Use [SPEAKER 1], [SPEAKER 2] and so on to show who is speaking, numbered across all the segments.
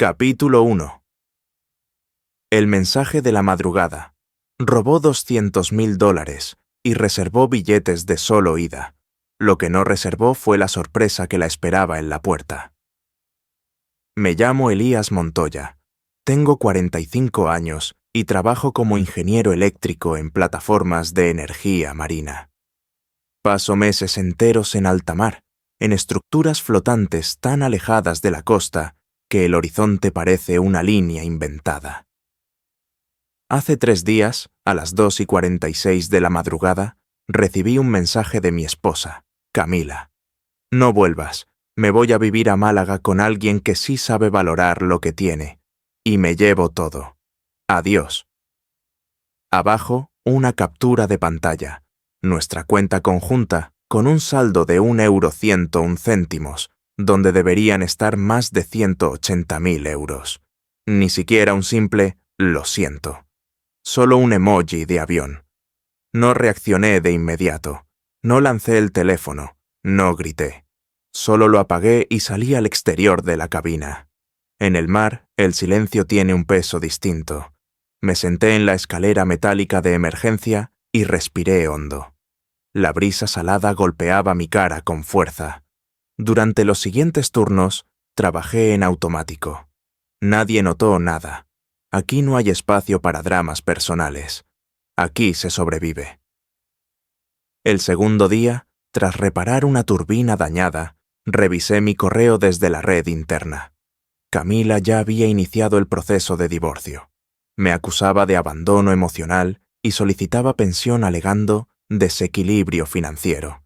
[SPEAKER 1] Capítulo 1. El mensaje de la madrugada. Robó $200,000 y reservó billetes de solo ida. Lo que no reservó fue la sorpresa que la esperaba en la puerta. Me llamo Elías Montoya. Tengo 45 años y trabajo como ingeniero eléctrico en plataformas de energía marina. Paso meses enteros en alta mar, en estructuras flotantes tan alejadas de la costa que el horizonte parece una línea inventada. Hace 3 días, a las 2:46 de la madrugada, recibí un mensaje de mi esposa, Camila. No vuelvas, me voy a vivir a Málaga con alguien que sí sabe valorar lo que tiene, y me llevo todo. Adiós. Abajo, una captura de pantalla. Nuestra cuenta conjunta, con un saldo de €1.01, donde deberían estar más de 180.000 euros. Ni siquiera un simple «lo siento». Solo un emoji de avión. No reaccioné de inmediato. No lancé el teléfono. No grité. Solo lo apagué y salí al exterior de la cabina. En el mar, el silencio tiene un peso distinto. Me senté en la escalera metálica de emergencia y respiré hondo. La brisa salada golpeaba mi cara con fuerza. Durante los siguientes turnos, trabajé en automático. Nadie notó nada. Aquí no hay espacio para dramas personales. Aquí se sobrevive. El segundo día, tras reparar una turbina dañada, revisé mi correo desde la red interna. Camila ya había iniciado el proceso de divorcio. Me acusaba de abandono emocional y solicitaba pensión alegando desequilibrio financiero.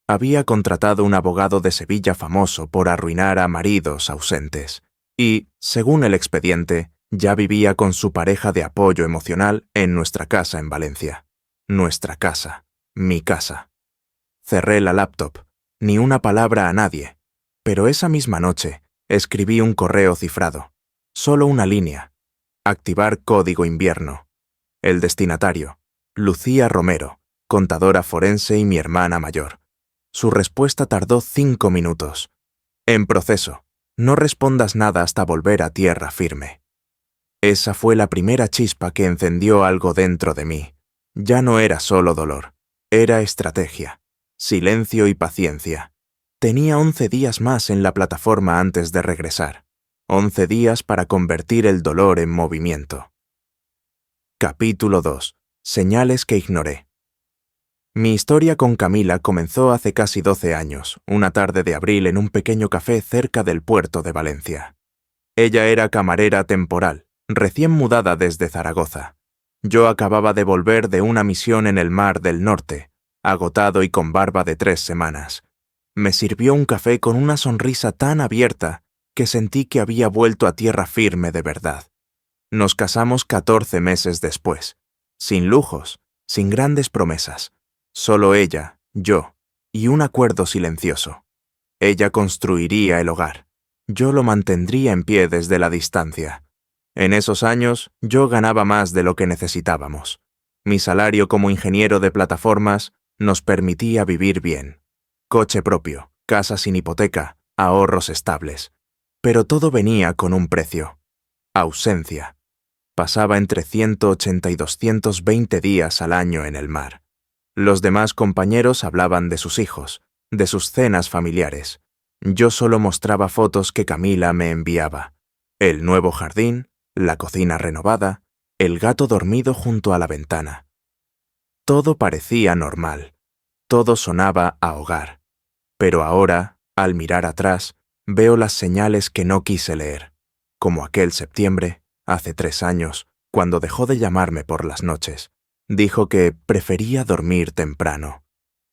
[SPEAKER 1] Había contratado un abogado de Sevilla famoso por arruinar a maridos ausentes y, según el expediente, ya vivía con su pareja de apoyo emocional en nuestra casa en Valencia. Nuestra casa, mi casa. Cerré la laptop, ni una palabra a nadie, pero esa misma noche escribí un correo cifrado. Solo una línea. Activar código invierno. El destinatario, Lucía Romero, contadora forense y mi hermana mayor. Su respuesta tardó 5 minutos. En proceso. No respondas nada hasta volver a tierra firme. Esa fue la primera chispa que encendió algo dentro de mí. Ya no era solo dolor. Era estrategia, silencio y paciencia. Tenía 11 días más en la plataforma antes de regresar. 11 días para convertir el dolor en movimiento. Capítulo 2. Señales que ignoré. Mi historia con Camila comenzó hace casi 12 años, una tarde de abril en un pequeño café cerca del puerto de Valencia. Ella era camarera temporal, recién mudada desde Zaragoza. Yo acababa de volver de una misión en el Mar del Norte, agotado y con barba de 3 semanas. Me sirvió un café con una sonrisa tan abierta que sentí que había vuelto a tierra firme de verdad. Nos casamos 14 meses después, sin lujos, sin grandes promesas. Solo ella, yo, y un acuerdo silencioso. Ella construiría el hogar. Yo lo mantendría en pie desde la distancia. En esos años, yo ganaba más de lo que necesitábamos. Mi salario como ingeniero de plataformas nos permitía vivir bien. Coche propio, casa sin hipoteca, ahorros estables. Pero todo venía con un precio. Ausencia. Pasaba entre 180 y 220 días al año en el mar. Los demás compañeros hablaban de sus hijos, de sus cenas familiares. Yo solo mostraba fotos que Camila me enviaba. El nuevo jardín, la cocina renovada, el gato dormido junto a la ventana. Todo parecía normal. Todo sonaba a hogar. Pero ahora, al mirar atrás, veo las señales que no quise leer. Como aquel septiembre, hace 3 años, cuando dejó de llamarme por las noches. Dijo que prefería dormir temprano.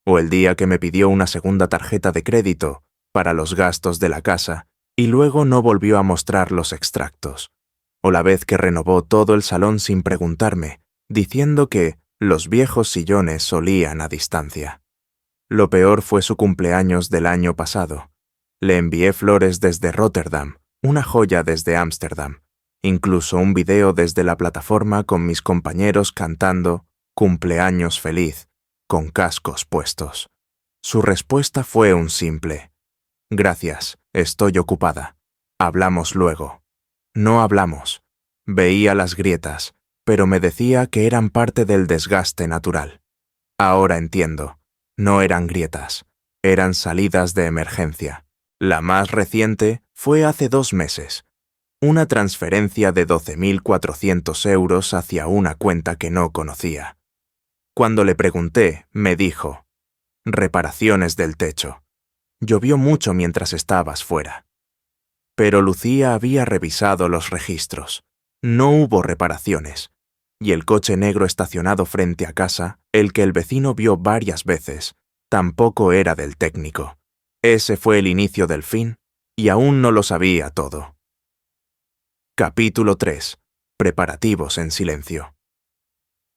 [SPEAKER 1] O el día que me pidió una segunda tarjeta de crédito para los gastos de la casa y luego no volvió a mostrar los extractos. O la vez que renovó todo el salón sin preguntarme, diciendo que los viejos sillones olían a distancia. Lo peor fue su cumpleaños del año pasado. Le envié flores desde Rotterdam, una joya desde Ámsterdam. Incluso un video desde la plataforma con mis compañeros cantando «Cumpleaños feliz», con cascos puestos. Su respuesta fue un simple «Gracias, estoy ocupada. Hablamos luego». No hablamos. Veía las grietas, pero me decía que eran parte del desgaste natural. Ahora entiendo. No eran grietas, eran salidas de emergencia. La más reciente fue hace 2 meses. Una transferencia de 12.400 euros hacia una cuenta que no conocía. Cuando le pregunté, me dijo: reparaciones del techo. Llovió mucho mientras estabas fuera. Pero Lucía había revisado los registros. No hubo reparaciones. Y el coche negro estacionado frente a casa, el que el vecino vio varias veces, tampoco era del técnico. Ese fue el inicio del fin, y aún no lo sabía todo. Capítulo 3. Preparativos en silencio.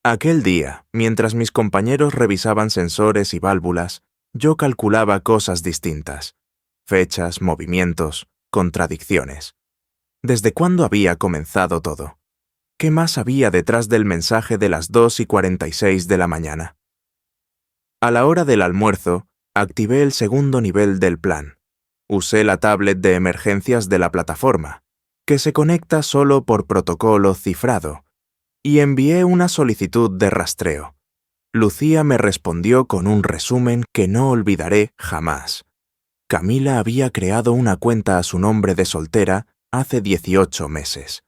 [SPEAKER 1] Aquel día, mientras mis compañeros revisaban sensores y válvulas, yo calculaba cosas distintas. Fechas, movimientos, contradicciones. ¿Desde cuándo había comenzado todo? ¿Qué más había detrás del mensaje de las 2:46 de la mañana? A la hora del almuerzo, activé el segundo nivel del plan. Usé la tablet de emergencias de la plataforma, que se conecta solo por protocolo cifrado, y envié una solicitud de rastreo. Lucía me respondió con un resumen que no olvidaré jamás. Camila había creado una cuenta a su nombre de soltera hace 18 meses.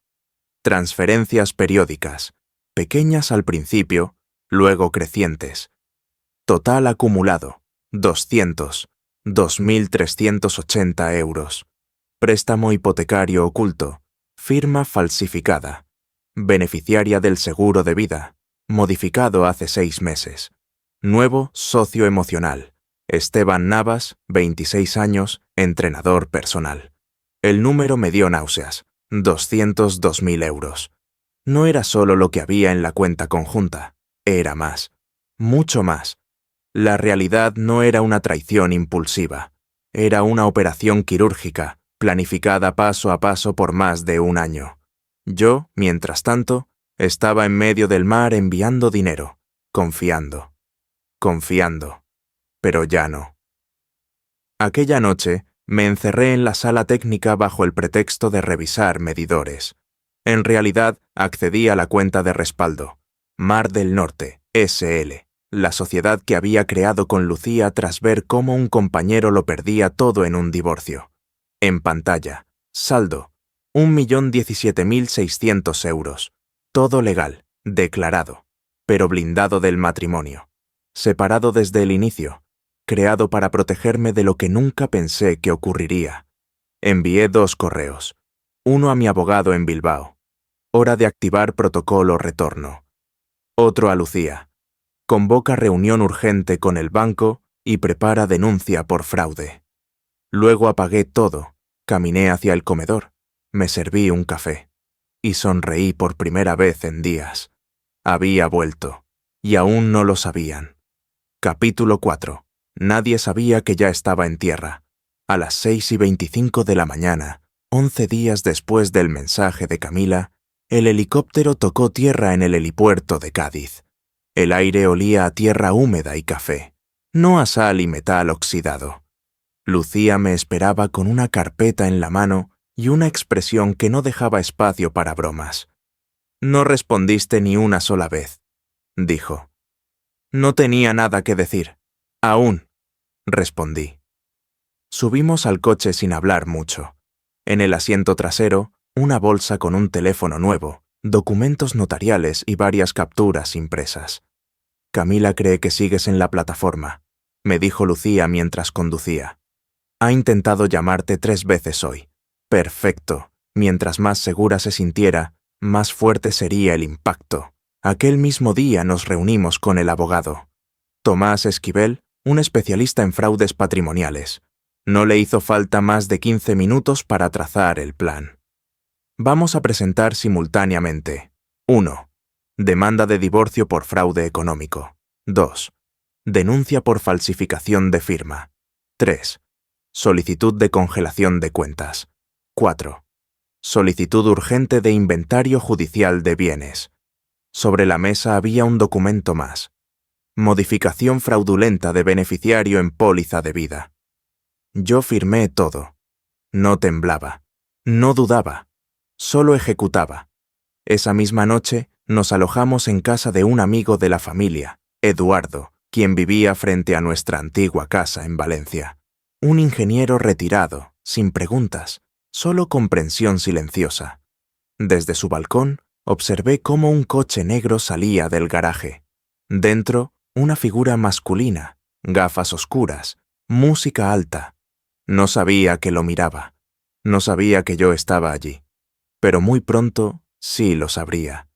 [SPEAKER 1] Transferencias periódicas, pequeñas al principio, luego crecientes. Total acumulado, 2.380 euros. Préstamo hipotecario oculto, firma falsificada. Beneficiaria del seguro de vida, modificado hace 6 meses. Nuevo socio emocional, Esteban Navas, 26 años, entrenador personal. El número me dio náuseas, 202.000 euros. No era solo lo que había en la cuenta conjunta, era más, mucho más. La realidad no era una traición impulsiva, era una operación quirúrgica, planificada paso a paso por más de 1 año. Yo, mientras tanto, estaba en medio del mar enviando dinero, confiando, pero ya no. Aquella noche, me encerré en la sala técnica bajo el pretexto de revisar medidores. En realidad, accedí a la cuenta de respaldo, Mar del Norte, S.L., la sociedad que había creado con Lucía tras ver cómo un compañero lo perdía todo en un divorcio. En pantalla, saldo, 1.017.600 euros. Todo legal, declarado, pero blindado del matrimonio. Separado desde el inicio, creado para protegerme de lo que nunca pensé que ocurriría. Envié 2 correos. Uno a mi abogado en Bilbao. Hora de activar protocolo retorno. Otro a Lucía. Convoca reunión urgente con el banco y prepara denuncia por fraude. Luego apagué todo, caminé hacia el comedor, me serví un café y sonreí por primera vez en días. Había vuelto, y aún no lo sabían. Capítulo 4. Nadie sabía que ya estaba en tierra. A las 6:25 de la mañana, 11 días después del mensaje de Camila, el helicóptero tocó tierra en el helipuerto de Cádiz. El aire olía a tierra húmeda y café, no a sal y metal oxidado. Lucía me esperaba con una carpeta en la mano y una expresión que no dejaba espacio para bromas. «No respondiste ni una sola vez», dijo. «No tenía nada que decir. Aún», respondí. Subimos al coche sin hablar mucho. En el asiento trasero, una bolsa con un teléfono nuevo, documentos notariales y varias capturas impresas. «Camila cree que sigues en la plataforma», me dijo Lucía mientras conducía. «Ha intentado llamarte 3 veces hoy. Perfecto. Mientras más segura se sintiera, más fuerte sería el impacto. Aquel mismo día nos reunimos con el abogado. Tomás Esquivel, un especialista en fraudes patrimoniales. No le hizo falta más de 15 minutos para trazar el plan. Vamos a presentar simultáneamente: 1. Demanda de divorcio por fraude económico. 2. Denuncia por falsificación de firma. 3. Solicitud de congelación de cuentas. 4. Solicitud urgente de inventario judicial de bienes. Sobre la mesa había un documento más. Modificación fraudulenta de beneficiario en póliza de vida. Yo firmé todo. No temblaba. No dudaba. Solo ejecutaba. Esa misma noche nos alojamos en casa de un amigo de la familia, Eduardo, quien vivía frente a nuestra antigua casa en Valencia. Un ingeniero retirado, sin preguntas, solo comprensión silenciosa. Desde su balcón observé cómo un coche negro salía del garaje. Dentro, una figura masculina, gafas oscuras, música alta. No sabía que lo miraba. No sabía que yo estaba allí. Pero muy pronto sí lo sabría.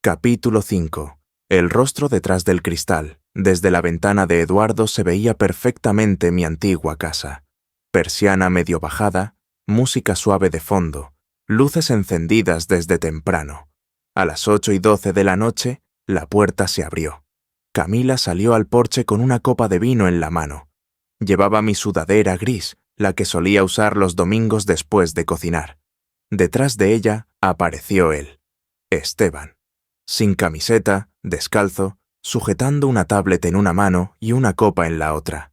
[SPEAKER 1] Capítulo 5. El rostro detrás del cristal. Desde la ventana de Eduardo se veía perfectamente mi antigua casa. Persiana medio bajada, música suave de fondo, luces encendidas desde temprano. A las 8:12 de la noche, la puerta se abrió. Camila salió al porche con una copa de vino en la mano. Llevaba mi sudadera gris, la que solía usar los domingos después de cocinar. Detrás de ella apareció él, Esteban, sin camiseta, descalzo, sujetando una tablet en una mano y una copa en la otra.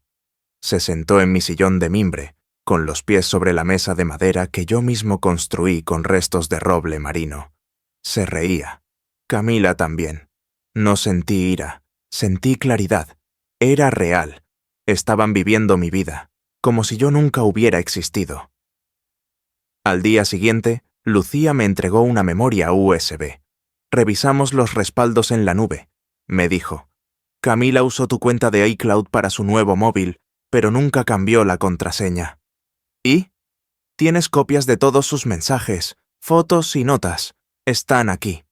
[SPEAKER 1] Se sentó en mi sillón de mimbre, con los pies sobre la mesa de madera que yo mismo construí con restos de roble marino. Se reía. Camila también. No sentí ira, sentí claridad. Era real. Estaban viviendo mi vida, como si yo nunca hubiera existido. Al día siguiente, Lucía me entregó una memoria USB. Revisamos los respaldos en la nube. Me dijo, Camila usó tu cuenta de iCloud para su nuevo móvil, pero nunca cambió la contraseña. ¿Y? Tienes copias de todos sus mensajes, fotos y notas. Están aquí.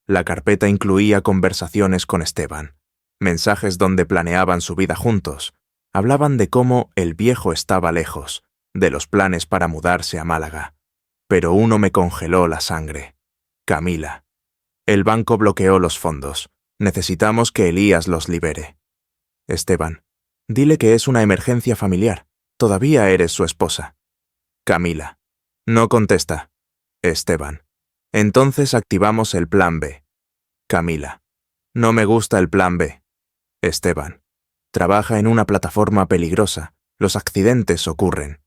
[SPEAKER 1] La carpeta incluía conversaciones con Esteban, mensajes donde planeaban su vida juntos. Hablaban de cómo el viejo estaba lejos, de los planes para mudarse a Málaga. Pero uno me congeló la sangre. Camila. El banco bloqueó los fondos. Necesitamos que Elías los libere. Esteban. Dile que es una emergencia familiar. Todavía eres su esposa. Camila. No contesta. Esteban. Entonces activamos el plan B. Camila. No me gusta el plan B. Esteban. Trabaja en una plataforma peligrosa. Los accidentes ocurren.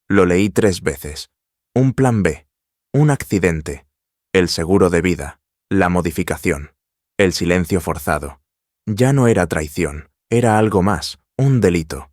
[SPEAKER 1] Lo leí 3 veces. Un plan B. Un accidente. El seguro de vida. La modificación. El silencio forzado. Ya no era traición. Era algo más. Un delito.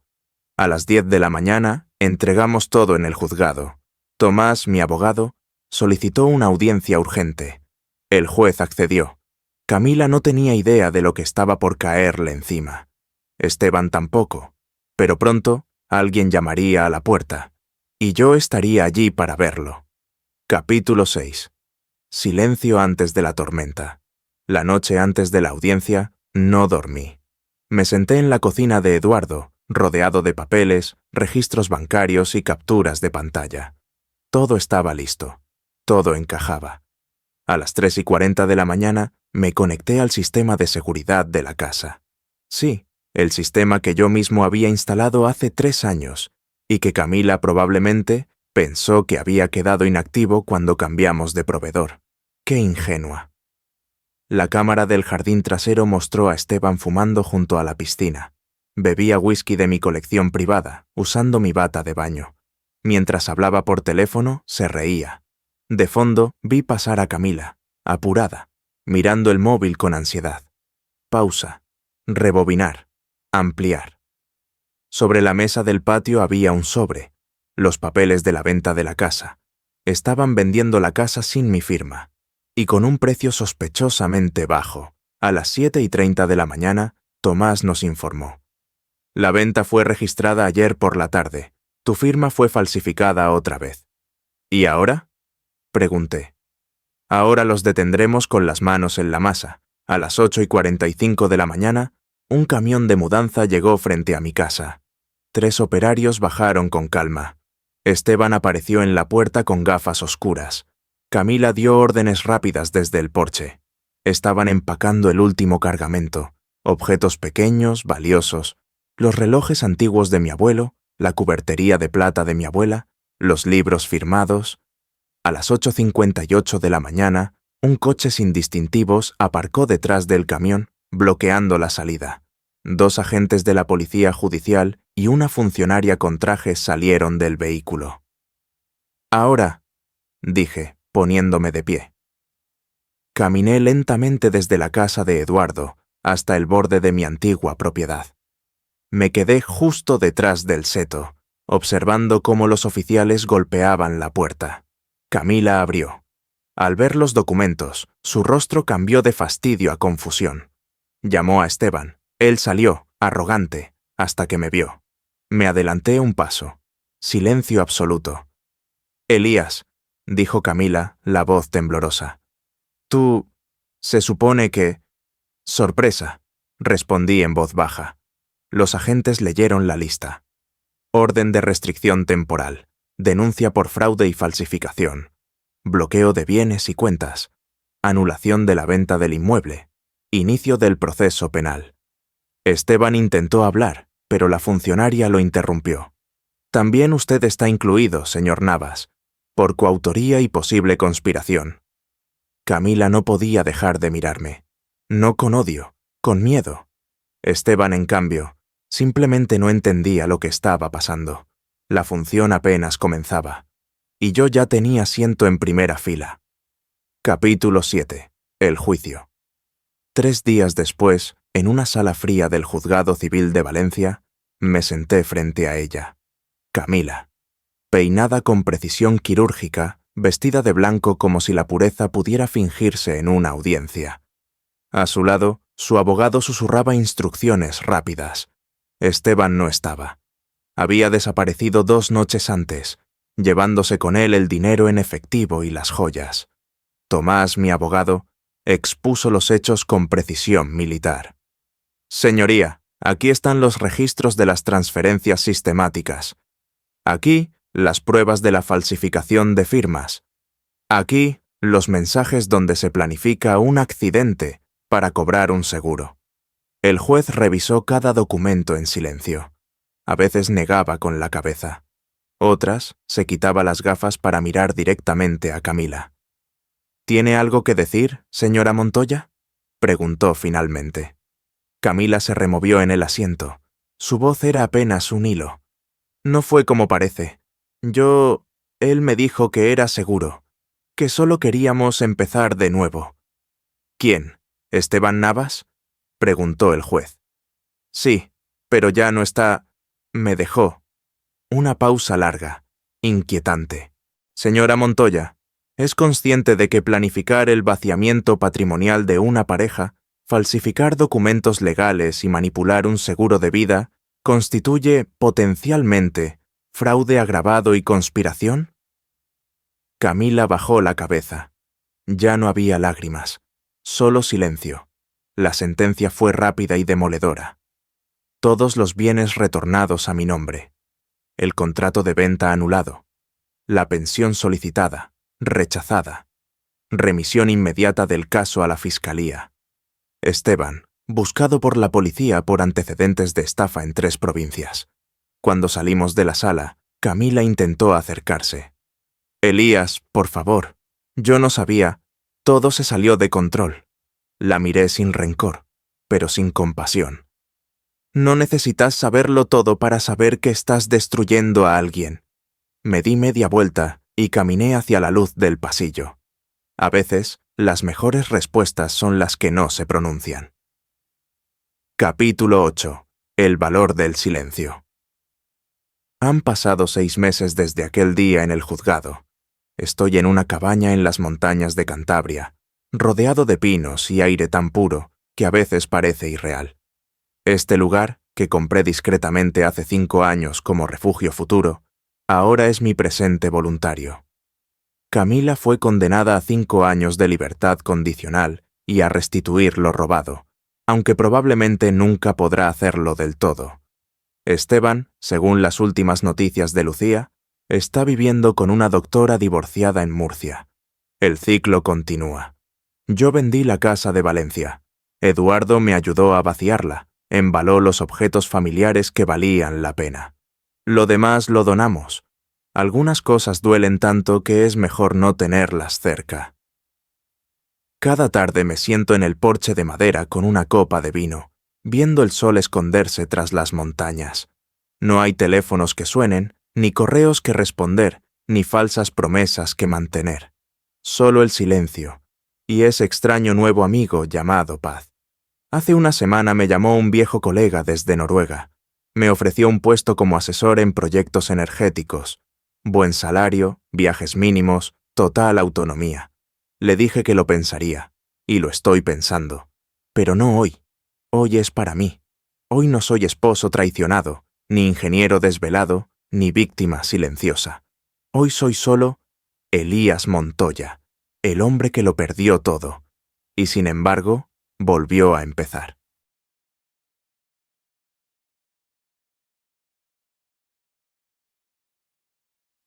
[SPEAKER 1] A las 10 de la mañana entregamos todo en el juzgado. Tomás, mi abogado, solicitó una audiencia urgente. El juez accedió. Camila no tenía idea de lo que estaba por caerle encima. Esteban tampoco. Pero pronto alguien llamaría a la puerta. Y yo estaría allí para verlo. Capítulo 6. Silencio antes de la tormenta. La noche antes de la audiencia no dormí. Me senté en la cocina de Eduardo, rodeado de papeles, registros bancarios y capturas de pantalla. Todo estaba listo. Todo encajaba. A las 3:40 de la mañana me conecté al sistema de seguridad de la casa. Sí, el sistema que yo mismo había instalado hace 3 años y que Camila probablemente pensó que había quedado inactivo cuando cambiamos de proveedor. ¡Qué ingenua! La cámara del jardín trasero mostró a Esteban fumando junto a la piscina. Bebía whisky de mi colección privada, usando mi bata de baño. Mientras hablaba por teléfono, se reía. De fondo, vi pasar a Camila, apurada, mirando el móvil con ansiedad. Pausa. Rebobinar. Ampliar. Sobre la mesa del patio había un sobre. Los papeles de la venta de la casa. Estaban vendiendo la casa sin mi firma. Y con un precio sospechosamente bajo. A las 7:30 de la mañana, Tomás nos informó. La venta fue registrada ayer por la tarde. Tu firma fue falsificada otra vez. ¿Y ahora? Pregunté. Ahora los detendremos con las manos en la masa. A las 8:45 de la mañana, un camión de mudanza llegó frente a mi casa. 3 operarios bajaron con calma. Esteban apareció en la puerta con gafas oscuras. Camila dio órdenes rápidas desde el porche. Estaban empacando el último cargamento. Objetos pequeños, valiosos. Los relojes antiguos de mi abuelo, la cubertería de plata de mi abuela, los libros firmados. A las 8:58 de la mañana, un coche sin distintivos aparcó detrás del camión, bloqueando la salida. 2 agentes de la policía judicial y una funcionaria con trajes salieron del vehículo. Ahora, dije, poniéndome de pie. Caminé lentamente desde la casa de Eduardo hasta el borde de mi antigua propiedad. Me quedé justo detrás del seto, observando cómo los oficiales golpeaban la puerta. Camila abrió. Al ver los documentos, su rostro cambió de fastidio a confusión. Llamó a Esteban. Él salió, arrogante, hasta que me vio. Me adelanté un paso. Silencio absoluto. Elías, dijo Camila, la voz temblorosa. Tú... se supone que... Sorpresa, respondí en voz baja. Los agentes leyeron la lista. Orden de restricción temporal, denuncia por fraude y falsificación, bloqueo de bienes y cuentas, anulación de la venta del inmueble, inicio del proceso penal. Esteban intentó hablar, pero la funcionaria lo interrumpió. También usted está incluido, señor Navas, por coautoría y posible conspiración. Camila no podía dejar de mirarme. No con odio, con miedo. Esteban, en cambio, simplemente no entendía lo que estaba pasando. La función apenas comenzaba, y yo ya tenía asiento en primera fila. Capítulo 7. El juicio. 3 días después, en una sala fría del Juzgado Civil de Valencia, me senté frente a ella. Camila, peinada con precisión quirúrgica, vestida de blanco como si la pureza pudiera fingirse en una audiencia. A su lado, su abogado susurraba instrucciones rápidas. Esteban no estaba. Había desaparecido 2 noches antes, llevándose con él el dinero en efectivo y las joyas. Tomás, mi abogado, expuso los hechos con precisión militar. Señoría, aquí están los registros de las transferencias sistemáticas. Aquí, las pruebas de la falsificación de firmas. Aquí, los mensajes donde se planifica un accidente para cobrar un seguro. El juez revisó cada documento en silencio. A veces negaba con la cabeza. Otras, se quitaba las gafas para mirar directamente a Camila. ¿Tiene algo que decir, señora Montoya?, preguntó finalmente. Camila se removió en el asiento. Su voz era apenas un hilo. No fue como parece. Él me dijo que era seguro, que solo queríamos empezar de nuevo. ¿Quién? ¿Esteban Navas?, preguntó el juez. Sí, pero ya no está... Me dejó. Una pausa larga, inquietante. Señora Montoya, ¿es consciente de que planificar el vaciamiento patrimonial de una pareja, falsificar documentos legales y manipular un seguro de vida constituye, potencialmente, fraude agravado y conspiración? Camila bajó la cabeza. Ya no había lágrimas, solo silencio. La sentencia fue rápida y demoledora. Todos los bienes retornados a mi nombre. El contrato de venta anulado. La pensión solicitada, rechazada. Remisión inmediata del caso a la Fiscalía. Esteban, buscado por la policía por antecedentes de estafa en 3 provincias. Cuando salimos de la sala, Camila intentó acercarse. Elías, por favor. Yo no sabía. Todo se salió de control. La miré sin rencor, pero sin compasión. No necesitas saberlo todo para saber que estás destruyendo a alguien. Me di media vuelta y caminé hacia la luz del pasillo. A veces, las mejores respuestas son las que no se pronuncian. Capítulo 8. El valor del silencio. Han pasado 6 meses desde aquel día en el juzgado. Estoy en una cabaña en las montañas de Cantabria, rodeado de pinos y aire tan puro que a veces parece irreal. Este lugar, que compré discretamente hace 5 años como refugio futuro, ahora es mi presente voluntario. Camila fue condenada a 5 años de libertad condicional y a restituir lo robado, aunque probablemente nunca podrá hacerlo del todo. Esteban, según las últimas noticias de Lucía, está viviendo con una doctora divorciada en Murcia. El ciclo continúa. Yo vendí la casa de Valencia. Eduardo me ayudó a vaciarla, embaló los objetos familiares que valían la pena. Lo demás lo donamos. Algunas cosas duelen tanto que es mejor no tenerlas cerca. Cada tarde me siento en el porche de madera con una copa de vino, viendo el sol esconderse tras las montañas. No hay teléfonos que suenen, ni correos que responder, ni falsas promesas que mantener. solo el silencio y ese extraño nuevo amigo llamado paz. Hace una semana me llamó un viejo colega desde Noruega. Me ofreció un puesto como asesor en proyectos energéticos. Buen salario, viajes mínimos, total autonomía. Le dije que lo pensaría, y lo estoy pensando. Pero no hoy. Hoy es para mí. Hoy no soy esposo traicionado, ni ingeniero desvelado, ni víctima silenciosa. Hoy soy solo Elías Montoya, el hombre que lo perdió todo, y sin embargo, volvió a empezar.